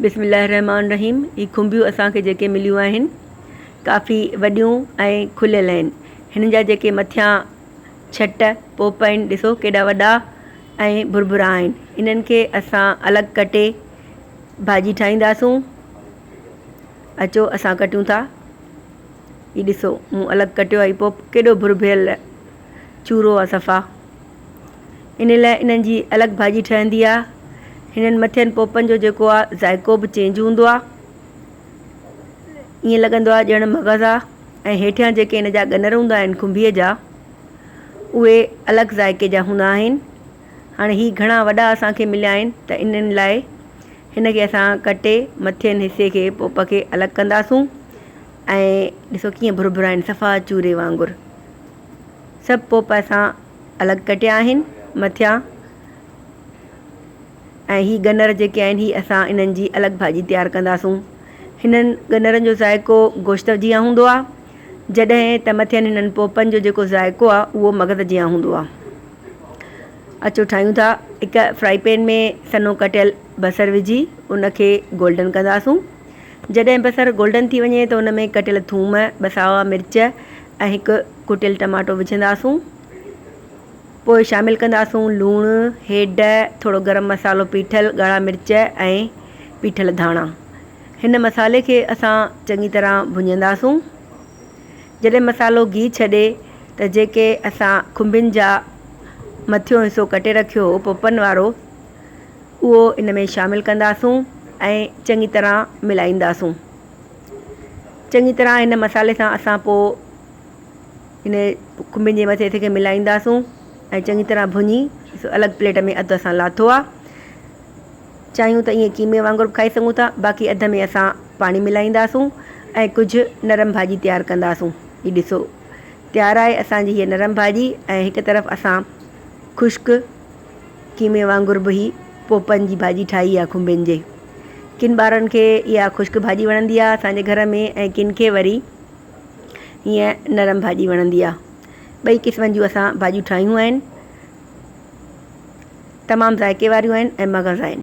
बिस्मिल्लाहिर्रहमानिर्रहीम। ही खुंबियूं असांखे जेके मिलियूं आहिनि काफ़ी वॾियूं ऐं खुलियल आहिनि। हिन जा जेके मथियां छट पोप आहिनि ॾिसो केॾा वॾा ऐं भुरभुरा आहिनि। इन्हनि खे असां अलॻि कटे भाॼी ठाहींदासूं। अचो असां कटियूं था। ही ॾिसो मूं अलॻि कटियो आहे। पोप केॾो भुरभियल चूरो आहे सफ़ा। इन लाइ इन्हनि जी अलॻि भाॼी ठहंदी आहे। हिननि मथियनि पोपनि जो जेको आहे ज़ाइको बि चेंज हूंदो आहे। ईअं लॻंदो आहे ॼण मग़ज़ आहे। ऐं हेठियां जेके हिन जा गनर हूंदा आहिनि खुंबीअ जा उहे अलॻि ज़ाइके जा हूंदा आहिनि। हाणे ही घणा वॾा असांखे मिलिया आहिनि त इन्हनि लाइ हिनखे असां कटे मथियनि हिसे खे पोप खे अलॻि कंदासूं। ऐं ॾिसो कीअं भुरभुरा आहिनि सफ़ा चूरे वांगुरु। सभु पोप असां अलॻि कटिया आहिनि मथियां। ऐं ही गनर जेके आहिनि ही असां इन्हनि जी अलॻि भाॼी तयारु कंदासूं। हिननि गनरनि जो ज़ाइको गोश्त जीअं हूंदो आहे जॾहिं त मथियनि हिननि पोपनि जो जेको ज़ाइको आहे उहो मग़ज़ जीअं हूंदो आहे। अचो ठाहियूं था। हिकु फ्राई पैन में सन्हो कटियल बसरु विझी उनखे गोल्डन कंदासूं। जॾहिं बसरु गोल्डन थी वञे त उन में कटियल थूम ॿ सावा मिर्च ऐं हिकु कुटियल टमाटो विझंदासूं। पोइ शामिलु कंदासूं लूणु, हेड, थोरो गरम मसालो पीठल, ॻाढ़ा मिर्च ऐं पीठल धाणा। हिन मसाले खे असां चङी तरह भुञंदासूं। जॾहिं मसालो घी छॾे त जेके असां खुंबियुनि जा मथियों हिसो कटे रखियो हो पोपनि वारो उहो इन में शामिलु कंदासूं ऐं चङी तरह मिलाईंदासूं। चङी तरह हिन मसाले सां असां पोइ हिन खुंबियुनि जे मथे खे मिलाईंदासूं ऐं चङी तरह भुञी अलॻि प्लेट में अधु असां लाथो आहे। चाहियूं त ईअं कीमे वांगुरु खाई सघूं था। बाक़ी अधु में असां पाणी मिलाईंदासूं ऐं कुझु नरम भाॼी तयारु कंदासूं। ही ॾिसो तयारु आहे असांजी हीअ नरम भाॼी। ऐं हिकु तरफ़ असां ख़ुश्क कीमे वांगुरु बि ही पोपनि जी भाॼी ठाही आहे खुंबियुनि जे। किन ॿारनि खे इहा ख़ुश्क भाॼी वणंदी आहे असांजे घर में ऐं किन खे वरी हीअं नरम भाॼी वणंदी आहे। ॿई क़िस्मनि जूं असां भाॼियूं ठाहियूं आहिनि। तमामु ज़ाइके वारियूं आहिनि ऐं मग़ज़ आहिनि।